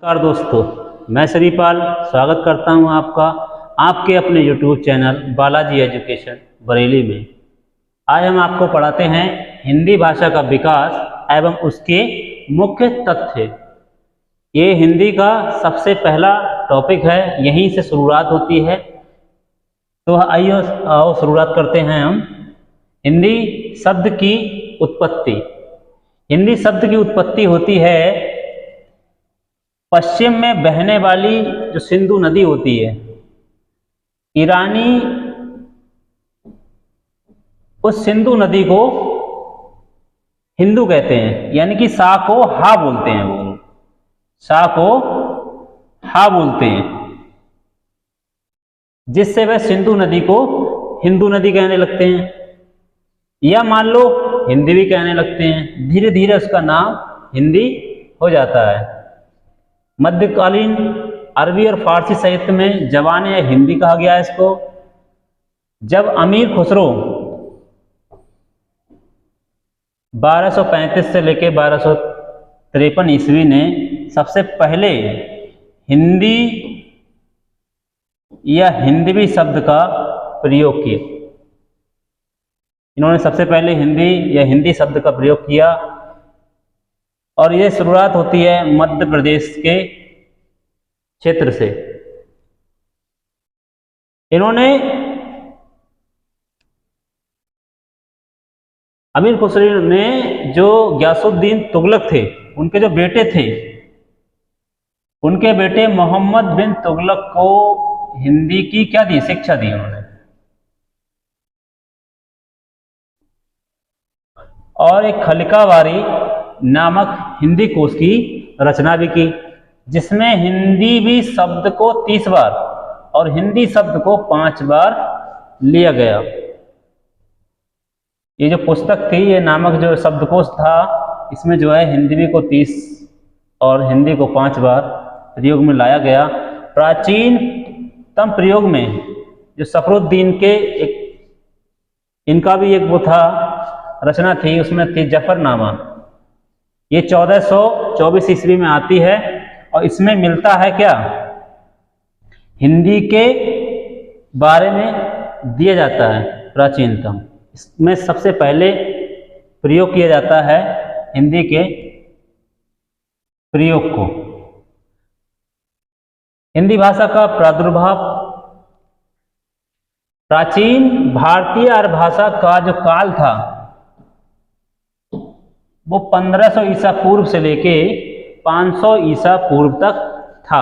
नमस्कार दोस्तों, मैं श्रीपाल स्वागत करता हूं आपका आपके अपने YouTube channel Balaji education Bareilly में। आज हम आपको पढ़ाते हैं हिंदी भाषा का विकास एवं उसके मुख्य तथ्य। ये हिंदी का सबसे पहला टॉपिक है, यहीं से शुरुआत होती है। तो आइए आओ शुरुआत करते हैं हम। हिंदी शब्द की उत्पत्ति। हिंदी शब्द की उत्पत्ति होती है पश्चिम में बहने वाली जो सिंधु नदी होती है, ईरानी उस सिंधु नदी को हिंदू कहते हैं, यानी कि सा को हा बोलते हैं। वो सा को हा बोलते हैं, जिससे वह सिंधु नदी को हिंदू नदी कहने लगते हैं, या मान लो हिंदी भी कहने लगते हैं। धीरे धीरे उसका नाम हिंदी हो जाता है। मध्यकालीन अरबी और फारसी साहित्य में जबान या हिंदी कहा गया है इसको। जब अमीर खुसरो 1235 से लेकर 1253 ईस्वी ने सबसे पहले हिंदी या हिंदवी शब्द का प्रयोग किया। इन्होंने सबसे पहले हिंदी या हिंदी शब्द का प्रयोग किया और यह शुरुआत होती है मध्य प्रदेश के क्षेत्र से। इन्होंने अमीर खुसरो ने जो गयासुद्दीन तुगलक थे, उनके जो बेटे थे, उनके बेटे मोहम्मद बिन तुगलक को हिंदी की क्या दी, शिक्षा दी उन्होंने। और एक खलिकावारी नामक हिंदी कोश की रचना भी की, जिसमें हिंदी भी शब्द को 30 बार और हिंदी शब्द को 5 बार लिया गया। ये जो पुस्तक थी, ये नामक जो शब्दकोश था, इसमें जो है हिंदी भी को 30 और हिंदी को 5 बार प्रयोग में लाया गया। प्राचीनतम प्रयोग में जो सफरुद्दीन के इनका भी एक वो था, रचना थी, उसमें थी जफरनामा। ये 1424 ईस्वी में आती है और इसमें मिलता है क्या, हिंदी के बारे में दिया जाता है प्राचीनतम। इसमें सबसे पहले प्रयोग किया जाता है हिंदी के प्रयोग को। हिंदी भाषा का प्रादुर्भाव। प्राचीन भारतीय आर्य भाषा का जो काल था वो 1500 ईसा पूर्व से लेके 500 ईसा पूर्व तक था।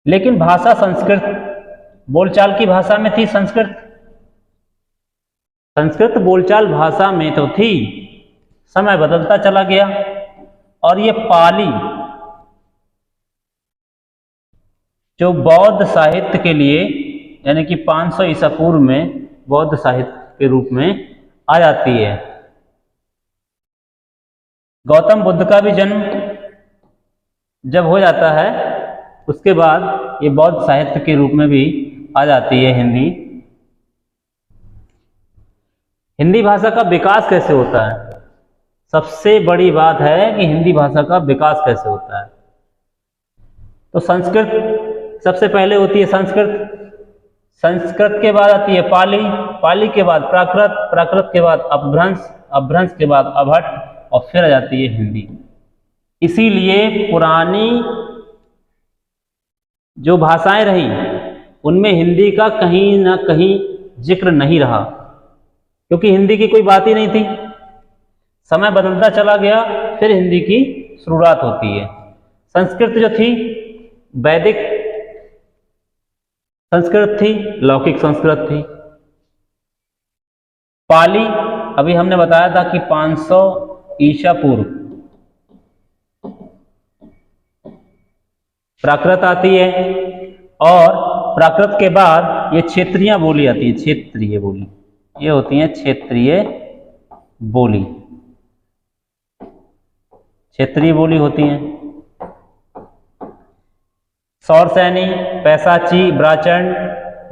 लेकिन भाषा संस्कृत बोलचाल की भाषा में थी। संस्कृत बोलचाल भाषा में तो थी, समय बदलता चला गया और ये पाली जो बौद्ध साहित्य के लिए, यानी कि 500 ईसा पूर्व में बौद्ध साहित्य के रूप में आ जाती है। गौतम बुद्ध का भी जन्म जब हो जाता है, उसके बाद ये बौद्ध साहित्य के रूप में भी आ जाती है हिंदी। हिंदी भाषा का विकास कैसे होता है? सबसे बड़ी बात है कि हिंदी भाषा का विकास कैसे होता है। तो संस्कृत सबसे पहले होती है। संस्कृत के बाद आती है पाली के बाद प्राकृत के बाद अपभ्रंश के बाद अभट्ट और फिर आ जाती है हिंदी। इसीलिए पुरानी जो भाषाएं रही, उनमें हिंदी का कहीं ना कहीं जिक्र नहीं रहा, क्योंकि हिंदी की कोई बात ही नहीं थी। समय बदलता चला गया, फिर हिंदी की शुरुआत होती है। संस्कृत जो थी वैदिक संस्कृत थी, लौकिक संस्कृत थी। पाली अभी हमने बताया था कि 500 ईसा पूर्व। प्राकृत आती है और प्राकृत के बाद ये क्षेत्रीय बोली आती है। क्षेत्रीय बोली ये होती है क्षेत्रीय बोली। क्षेत्रीय बोली होती हैं सौरसैनी, पैसाची, ब्राचंड,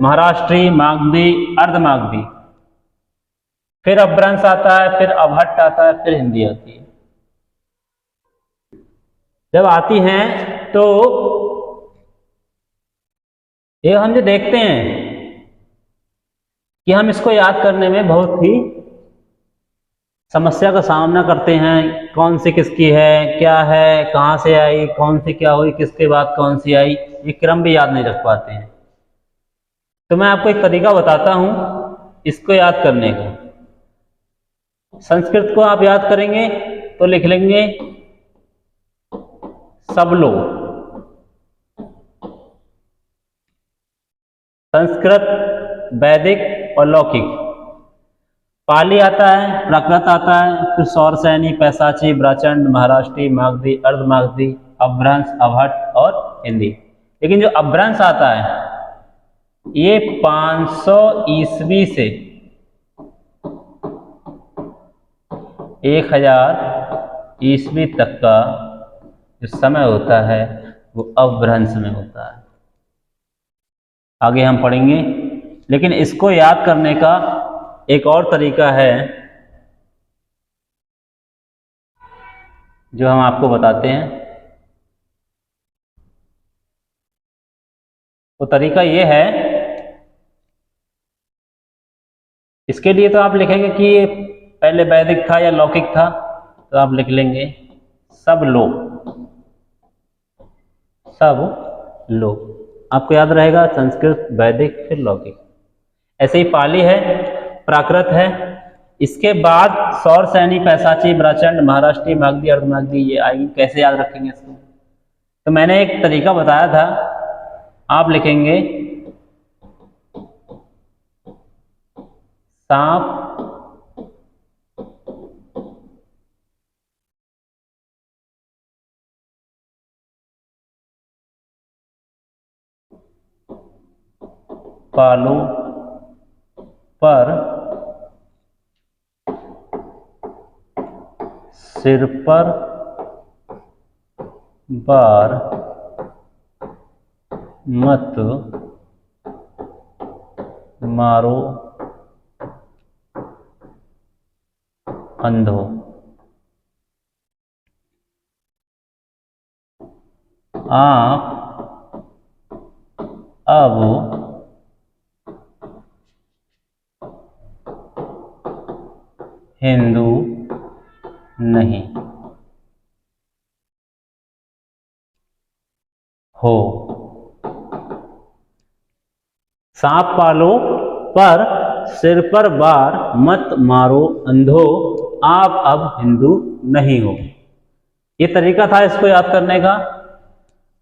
महाराष्ट्री, मागधी, अर्धमागधी। फिर अपभ्रंश आता है, फिर अभट्ट आता है, फिर हिंदी आती है। जब आती हैं तो ये हम जो देखते हैं कि हम इसको याद करने में बहुत ही समस्या का सामना करते हैं। कौन सी किसकी है, क्या है, कहाँ से आई, कौन सी क्या हुई, किसके बाद कौन सी आई, ये क्रम भी याद नहीं रख पाते हैं। तो मैं आपको एक तरीका बताता हूँ इसको याद करने का। संस्कृत को आप याद करेंगे तो लिख लेंगे सब लोग। संस्कृत, वैदिक और लौकिक। पाली आता है, प्राकृत आता है, फिर सौरसैनी, पैसाची, ब्राचंड, महाराष्ट्री, मागधी, अर्धमागधी, अपभ्रंश, अवहट्ट और हिंदी। लेकिन जो अपभ्रंश आता है ये 500 ईस्वी से 1000 ईस्वी तक का जो समय होता है वो अपभ्रंश में होता है। आगे हम पढ़ेंगे, लेकिन इसको याद करने का एक और तरीका है जो हम आपको बताते हैं। वो तरीका ये है, इसके लिए तो आप लिखेंगे कि ये पहले वैदिक था या लौकिक था, तो आप लिख लेंगे सब लोग। सब लोग आपको याद रहेगा, संस्कृत, वैदिक, फिर लौकिक। ऐसे ही पाली है, प्राकृत है, इसके बाद सौरसैनी, पैसाची, ब्राचंड, महाराष्ट्री, मागधी, अर्धमागधी ये आएगी। कैसे याद रखेंगे इसको? तो मैंने एक तरीका बताया था, आप लिखेंगे सांप, पालो पर, सिर पर बार, मत मारो अंधो। आप अब हिंदू नहीं हो। सांप पालो पर सिर पर बार, मत मारो अंधो, आप अब हिंदू नहीं हो। ये तरीका था इसको याद करने का।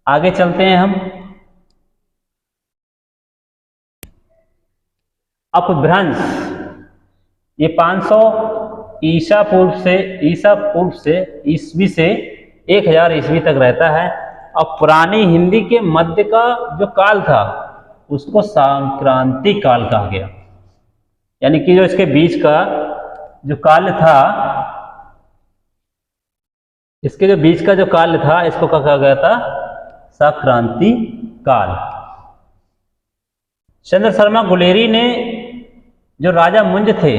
आगे चलते हैं हम। अपभ्रंश, ये 500 ईसा पूर्व से ईस्वी से 1000 ईस्वी तक रहता है। अब पुरानी हिंदी के मध्य का जो काल था उसको संक्रांति काल कहा गया। यानी कि जो इसके बीच का जो काल था, इसके जो बीच का जो काल था इसको कहा गया था संक्रांति काल। चंद्र शर्मा गुलेरी ने, जो राजा मुंज थे,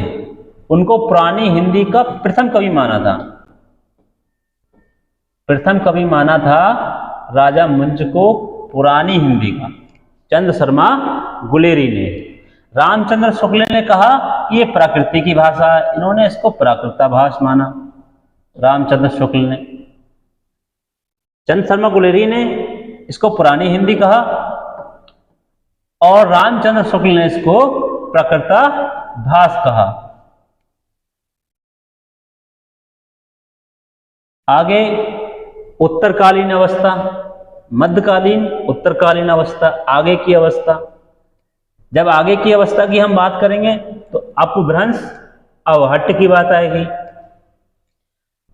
उनको पुरानी हिंदी का प्रथम कवि माना था। प्रथम कवि माना था राजा मुंज को पुरानी हिंदी का, चंद्र शर्मा गुलेरी ने। रामचंद्र शुक्ल ने कहा कि ये प्राकृति की भाषा है, इन्होंने इसको प्राकृताभास माना। रामचंद्र शुक्ल ने, चंद्र शर्मा गुलेरी ने इसको पुरानी हिंदी कहा और रामचंद्र शुक्ल ने इसको प्राकृताभास कहा। आगे उत्तरकालीन अवस्था, मध्यकालीन, उत्तरकालीन अवस्था, आगे की अवस्था। जब आगे की अवस्था की हम बात करेंगे तो अपभ्रंश, अवहट्ट की बात आएगी।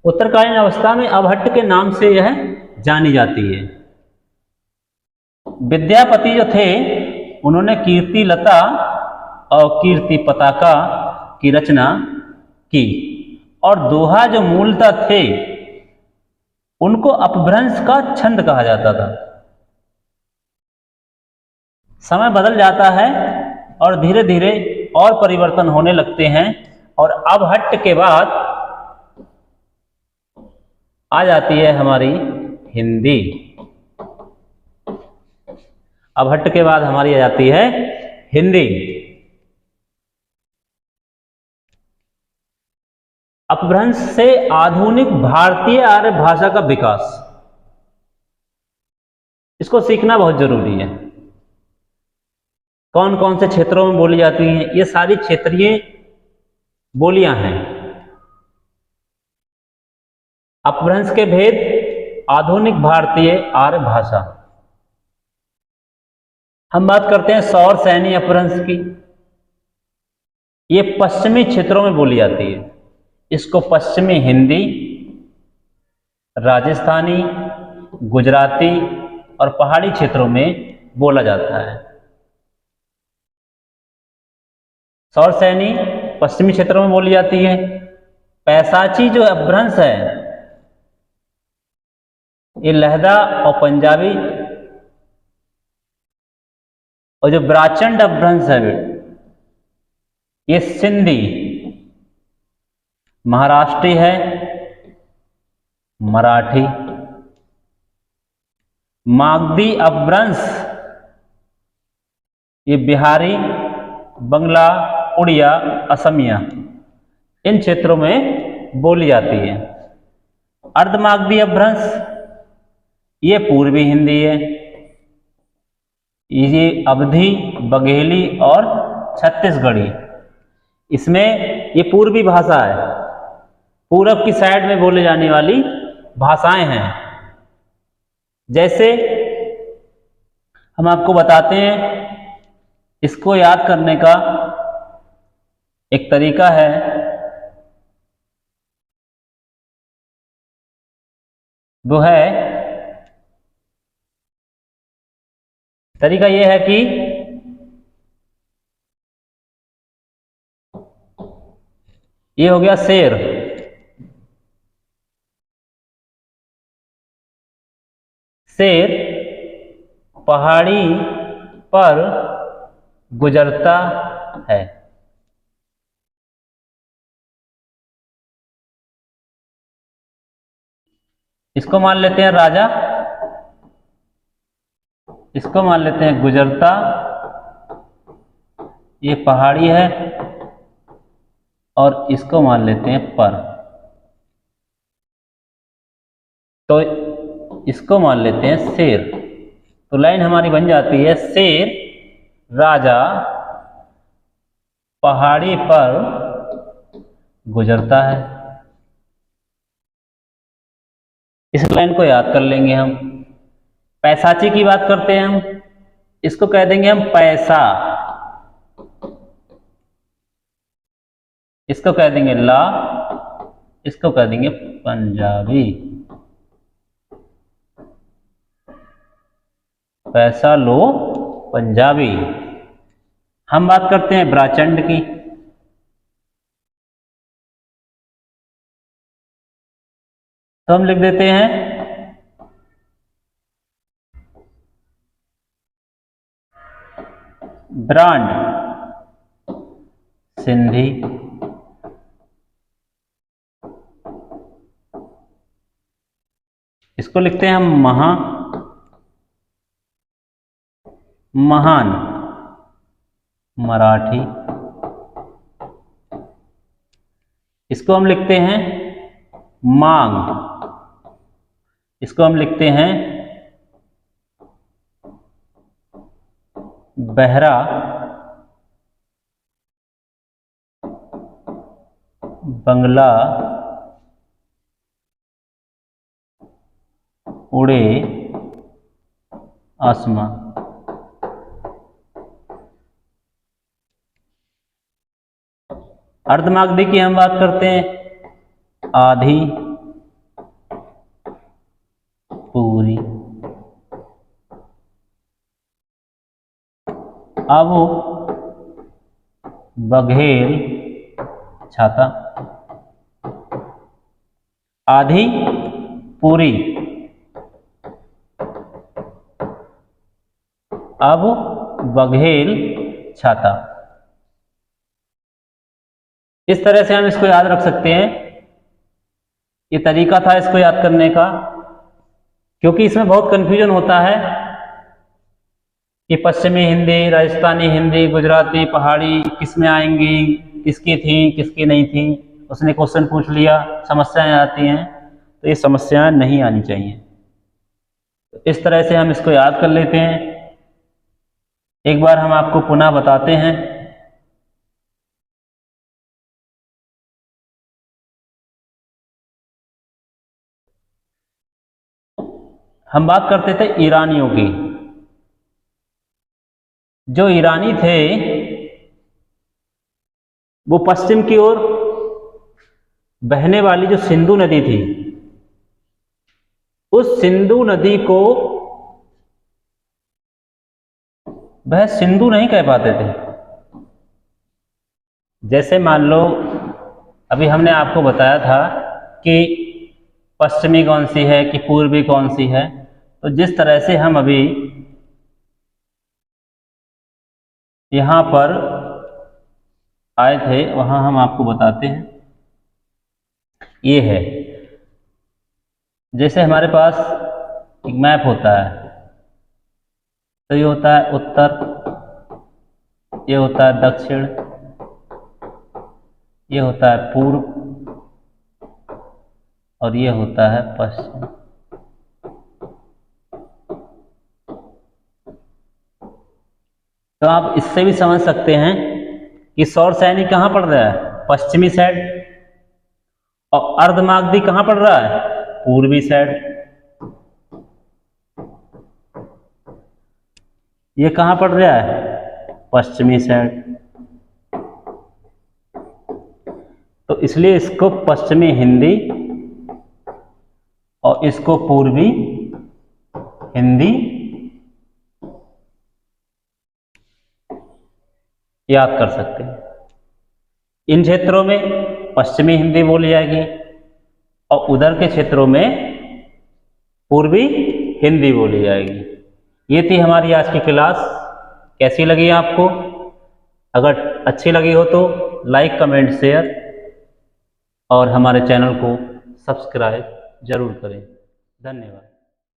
उत्तरकालीन अवस्था में अवहट्ट के नाम से यह जानी जाती है। विद्यापति जो थे उन्होंने कीर्ति लता और कीर्ति पताका की रचना की, और दोहा जो मूलतः थे उनको अपभ्रंश का छंद कहा जाता था। समय बदल जाता है और धीरे धीरे और परिवर्तन होने लगते हैं, और अवहट्ट के बाद आ जाती है हमारी हिंदी। अब हट के बाद हमारी आ जाती है हिंदी। अपभ्रंश से आधुनिक भारतीय आर्य भाषा का विकास, इसको सीखना बहुत जरूरी है। कौन कौन से क्षेत्रों में बोली जाती हैं, ये सारी क्षेत्रीय बोलियां हैं। अपभ्रंश के भेद, आधुनिक भारतीय आर्य भाषा। हम बात करते हैं सौर सैनी अपभ्रंश की। ये पश्चिमी क्षेत्रों में बोली जाती है। इसको पश्चिमी हिंदी, राजस्थानी, गुजराती और पहाड़ी क्षेत्रों में बोला जाता है। सौर सैनी पश्चिमी क्षेत्रों में बोली जाती है। पैसाची जो अपभ्रंश है, ये लहदा और पंजाबी, और जो ब्राचंड अपभ्रंश है ये सिंधी, महाराष्ट्री है, मराठी। मागधी अपभ्रंश ये बिहारी, बंगला, उड़िया, असमिया, इन क्षेत्रों में बोली जाती है। अर्धमागधी अपभ्रंश ये पूर्वी हिंदी है। ये अवधी, बघेली और छत्तीसगढ़ी, इसमें ये पूर्वी भाषा है, पूरब की साइड में बोले जाने वाली भाषाएं हैं। जैसे हम आपको बताते हैं, इसको याद करने का एक तरीका है। वो है, तरीका ये है कि ये हो गया शेर, शेर पहाड़ी पर गुजरता है। इसको मान लेते हैं राजा, इसको मान लेते हैं गुजरता, ये पहाड़ी है, और इसको मान लेते हैं पर, तो इसको मान लेते हैं शेर। तो लाइन हमारी बन जाती है, शेर राजा पहाड़ी पर गुजरता है। इस लाइन को याद कर लेंगे हम। पैसाची की बात करते हैं हम, इसको कह देंगे हम पैसा, इसको कह देंगे ला, इसको कह देंगे पंजाबी। पैसा लो पंजाबी। हम बात करते हैं ब्राचंड की। तो हम लिख देते हैं ब्रांड सिंधी, इसको लिखते हैं हम महान मराठी, इसको हम लिखते हैं मांग, इसको हम लिखते हैं बहरा बंगला उड़े आसमां। अर्धमागधी की हम बात करते हैं, आधी, पूरी। अब बघेल छाता, आधी पूरी, अब बघेल छाता। इस तरह से हम इसको याद रख सकते हैं। ये तरीका था इसको याद करने का। क्योंकि इसमें बहुत कन्फ्यूजन होता है कि पश्चिमी हिंदी, राजस्थानी हिंदी, गुजराती, पहाड़ी किस में आएंगी, किसकी थी किसकी नहीं थी। उसने क्वेश्चन पूछ लिया, समस्याएं आती हैं, तो ये समस्याएं नहीं आनी चाहिए। तो इस तरह से हम इसको याद कर लेते हैं। एक बार हम आपको पुनः बताते हैं। हम बात करते थे ईरानियों की। जो ईरानी थे वो पश्चिम की ओर बहने वाली जो सिंधु नदी थी, उस सिंधु नदी को वह सिंधु नहीं कह पाते थे। जैसे मान लो अभी हमने आपको बताया था कि पश्चिमी कौन सी है कि पूर्वी कौन सी है, तो जिस तरह से हम अभी यहाँ पर आए थे वहाँ हम आपको बताते हैं। ये है, जैसे हमारे पास एक मैप होता है, तो ये होता है उत्तर, ये होता है दक्षिण, ये होता है पूर्व और ये होता है पश्चिम। तो आप इससे भी समझ सकते हैं कि सौर सैनिक कहाँ पड़ रहा है, पश्चिमी साइड, और अर्धमागधी कहाँ पड़ रहा है, पूर्वी साइड। ये कहाँ पड़ रहा है, पश्चिमी साइड। तो इसलिए इसको पश्चिमी हिंदी और इसको पूर्वी हिंदी याद कर सकते हैं। इन क्षेत्रों में पश्चिमी हिंदी बोली जाएगी और उधर के क्षेत्रों में पूर्वी हिंदी बोली जाएगी। ये थी हमारी आज की क्लास। कैसी लगी आपको? अगर अच्छी लगी हो तो लाइक, कमेंट, शेयर और हमारे चैनल को सब्सक्राइब जरूर करें। धन्यवाद।